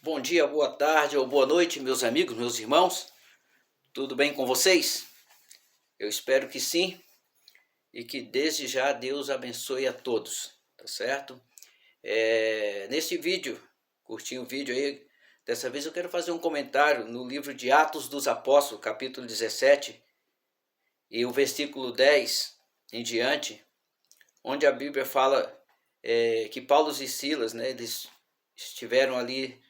Bom dia, boa tarde ou boa noite, meus amigos, meus irmãos. Tudo bem com vocês? Eu espero que sim e que desde já Deus abençoe a todos, tá certo? Nesse vídeo, curtinho vídeo aí, dessa vez eu quero fazer um comentário no livro de Atos dos Apóstolos, capítulo 17 e o versículo 10 em diante, onde a Bíblia fala que Paulo e Silas, né, eles estiveram ali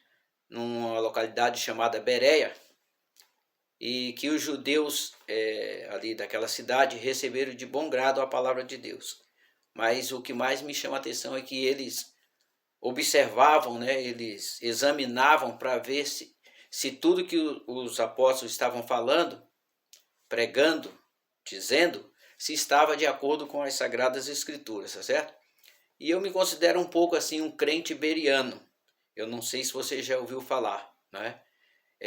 numa localidade chamada Bereia, e que os judeus ali daquela cidade receberam de bom grado a palavra de Deus. Mas o que mais me chama a atenção é que eles observavam, né, eles examinavam para ver se tudo que os apóstolos estavam falando, pregando, dizendo, se estava de acordo com as Sagradas Escrituras, tá certo? E eu me considero um pouco assim um crente beriano. Eu não sei se você já ouviu falar, né?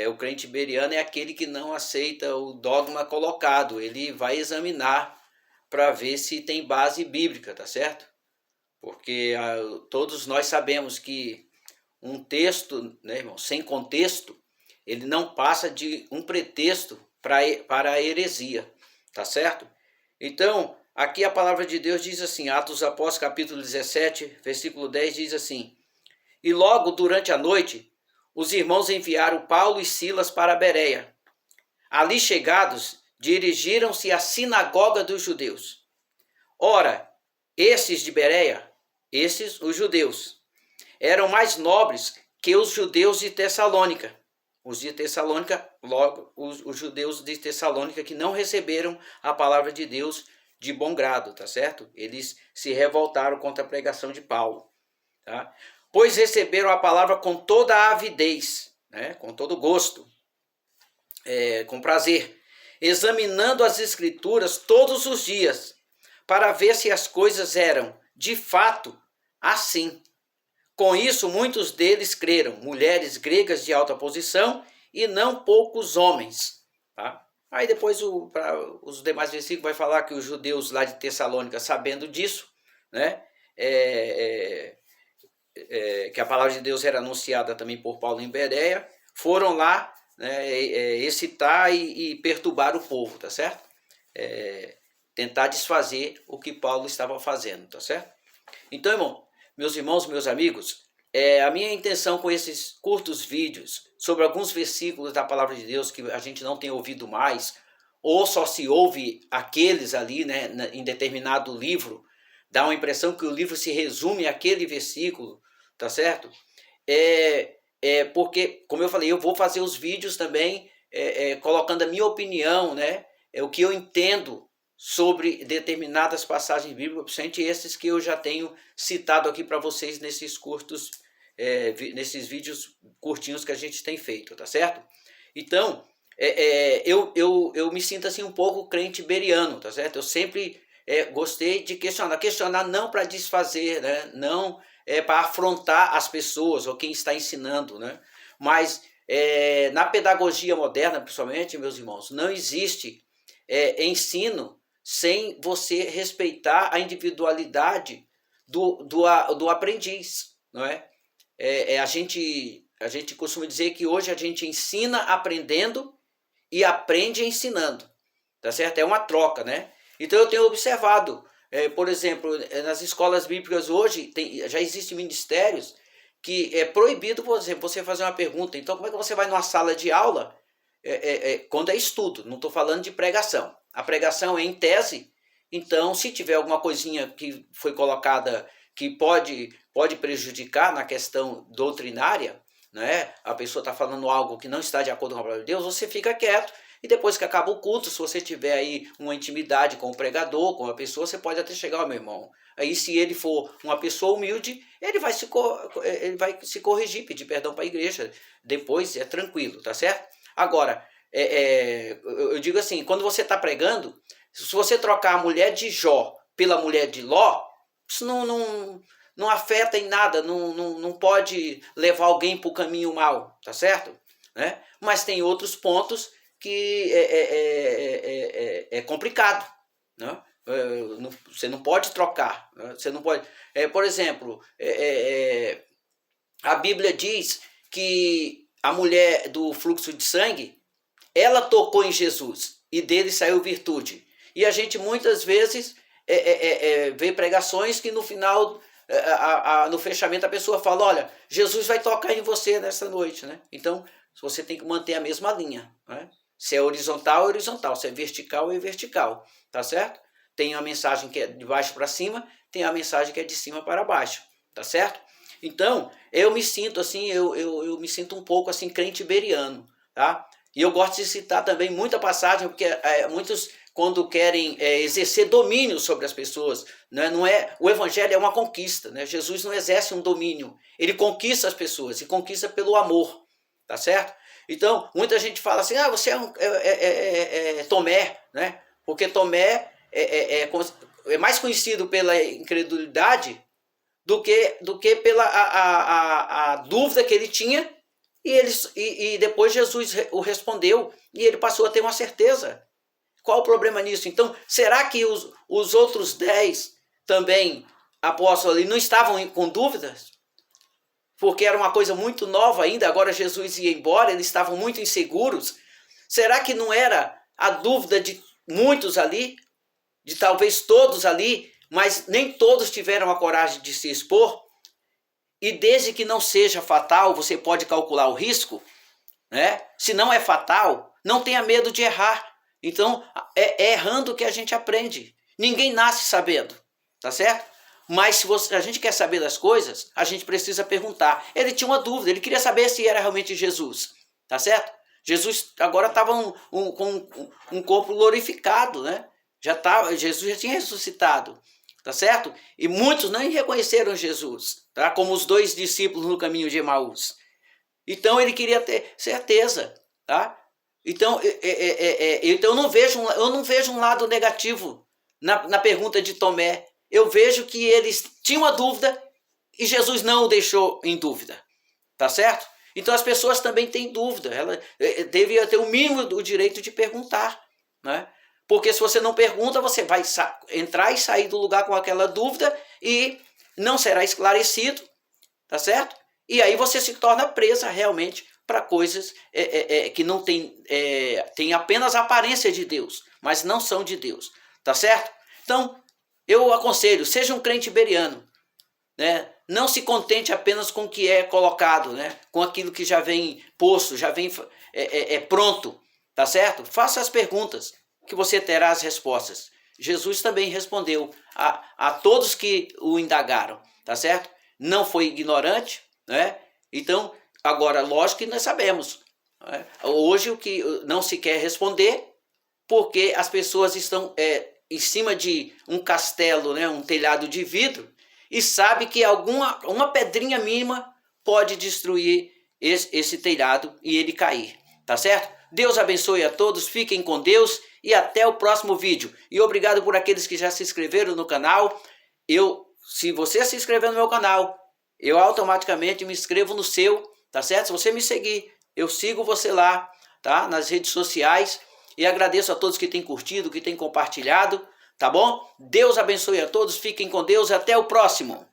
O crente beriano é aquele que não aceita o dogma colocado, ele vai examinar para ver se tem base bíblica, tá certo? Porque todos nós sabemos que um texto, né, irmão, sem contexto, ele não passa de um pretexto para a heresia, tá certo? Então, aqui a palavra de Deus diz assim, Atos dos Apóstolos, capítulo 17, versículo 10, diz assim: E logo durante a noite, os irmãos enviaram Paulo e Silas para Bereia. Ali chegados, dirigiram-se à sinagoga dos judeus. Ora, esses de Bereia, esses os judeus, eram mais nobres que os judeus de Tessalônica. Os de Tessalônica, logo, os judeus de Tessalônica que não receberam a palavra de Deus de bom grado, tá certo? Eles se revoltaram contra a pregação de Paulo, tá? Pois receberam a palavra com toda a avidez, né? Com todo gosto, com prazer, examinando as escrituras todos os dias, para ver se as coisas eram, de fato, assim. Com isso, muitos deles creram, mulheres gregas de alta posição e não poucos homens. Tá? Aí depois os demais versículos vai falar que os judeus lá de Tessalônica, sabendo disso, né, que a palavra de Deus era anunciada também por Paulo em Bereia, foram lá, né, excitar e perturbar o povo, tá certo? Tentar desfazer o que Paulo estava fazendo, tá certo? Então, meus irmãos, meus amigos, a minha intenção com esses curtos vídeos sobre alguns versículos da palavra de Deus que a gente não tem ouvido mais, ou só se ouve aqueles ali, né, em determinado livro, dá uma impressão que o livro se resume àquele versículo, tá certo? Porque, como eu falei, eu vou fazer os vídeos também colocando a minha opinião, né, o que eu entendo sobre determinadas passagens bíblicas, principalmente esses que eu já tenho citado aqui para vocês nesses curtos, nesses vídeos curtinhos que a gente tem feito, tá certo? Então, eu me sinto assim um pouco crente beriano, tá certo? Eu sempre gostei de questionar não para desfazer, né? Não para afrontar as pessoas ou quem está ensinando, né? Mas na pedagogia moderna, principalmente, meus irmãos, não existe ensino sem você respeitar a individualidade do aprendiz, não é? A gente costuma dizer que hoje a gente ensina aprendendo e aprende ensinando, tá certo? É uma troca, né? Então eu tenho observado, por exemplo, nas escolas bíblicas hoje já existem ministérios que é proibido, por exemplo, você fazer uma pergunta. Então como é que você vai numa sala de aula quando é estudo? Não estou falando de pregação. A pregação é em tese, então se tiver alguma coisinha que foi colocada que pode prejudicar na questão doutrinária, né? A pessoa está falando algo que não está de acordo com a palavra de Deus, você fica quieto e depois que acaba o culto, se você tiver aí uma intimidade com o pregador, com a pessoa, você pode até chegar, meu irmão. Aí se ele for uma pessoa humilde, ele vai se corrigir, pedir perdão para a igreja. Depois é tranquilo, tá certo? Agora, eu digo assim, quando você está pregando, se você trocar a mulher de Jó pela mulher de Ló, isso não afeta em nada, não pode levar alguém para o caminho mal, tá certo? Né? Mas tem outros pontos que é complicado, né? Você não pode trocar, né? Você não pode. Por exemplo, a Bíblia diz que a mulher do fluxo de sangue, ela tocou em Jesus e dele saiu virtude. E a gente muitas vezes vê pregações que no final, no fechamento, a pessoa fala, olha, Jesus vai tocar em você nessa noite, né? Então, você tem que manter a mesma linha, né? Se é horizontal, é horizontal. Se é vertical, é vertical, tá certo? Tem a mensagem que é de baixo para cima, tem a mensagem que é de cima para baixo, tá certo? Então, eu me sinto assim, eu me sinto um pouco assim, crente beriano, tá? E eu gosto de citar também muita passagem, porque muitos, quando querem exercer domínio sobre as pessoas, né, o evangelho é uma conquista, né? Jesus não exerce um domínio, ele conquista as pessoas, e conquista pelo amor, tá certo? Então, muita gente fala assim, você é Tomé, né? Porque Tomé é mais conhecido pela incredulidade do que pela a dúvida que ele tinha, e depois Jesus o respondeu, e ele passou a ter uma certeza. Qual o problema nisso? Então, será que os outros 10 também, apóstolos ali, não estavam com dúvidas? Porque era uma coisa muito nova ainda, agora Jesus ia embora, eles estavam muito inseguros. Será que não era a dúvida de muitos ali, de talvez todos ali, mas nem todos tiveram a coragem de se expor? E desde que não seja fatal, você pode calcular o risco, né? Se não é fatal, não tenha medo de errar. Então, é errando que a gente aprende. Ninguém nasce sabendo, tá certo? Mas se a gente quer saber das coisas, a gente precisa perguntar. Ele tinha uma dúvida, ele queria saber se era realmente Jesus, tá certo? Jesus agora estava com um corpo glorificado, né? Jesus já tinha ressuscitado, tá certo? E muitos nem reconheceram Jesus, tá? Como os 2 discípulos no caminho de Emaús. Então ele queria ter certeza, tá? Então, eu não vejo um lado negativo na pergunta de Tomé. Eu vejo que eles tinham uma dúvida e Jesus não o deixou em dúvida, tá certo? Então as pessoas também têm dúvida, ela devia ter o mínimo do direito de perguntar, né? Porque se você não pergunta, você vai entrar e sair do lugar com aquela dúvida e não será esclarecido, tá certo? E aí você se torna presa realmente para coisas que não tem apenas a aparência de Deus, mas não são de Deus, tá certo? Então, eu aconselho, seja um crente beriano, né? Não se contente apenas com o que é colocado, né? Com aquilo que já vem posto, já vem pronto, tá certo? Faça as perguntas, que você terá as respostas. Jesus também respondeu a todos que o indagaram, tá certo? Não foi ignorante, né? Então, agora, lógico que nós sabemos, né? Hoje o que não se quer responder, porque as pessoas estão em cima de um castelo, né? Um telhado de vidro, e sabe que uma pedrinha mínima pode destruir esse telhado e ele cair, tá certo? Deus abençoe a todos, fiquem com Deus e até o próximo vídeo. E obrigado por aqueles que já se inscreveram no canal. Se você se inscrever no meu canal, eu automaticamente me inscrevo no seu, tá certo? Se você me seguir, eu sigo você lá, tá? Nas redes sociais. E agradeço a todos que têm curtido, que têm compartilhado, tá bom? Deus abençoe a todos, fiquem com Deus e até o próximo.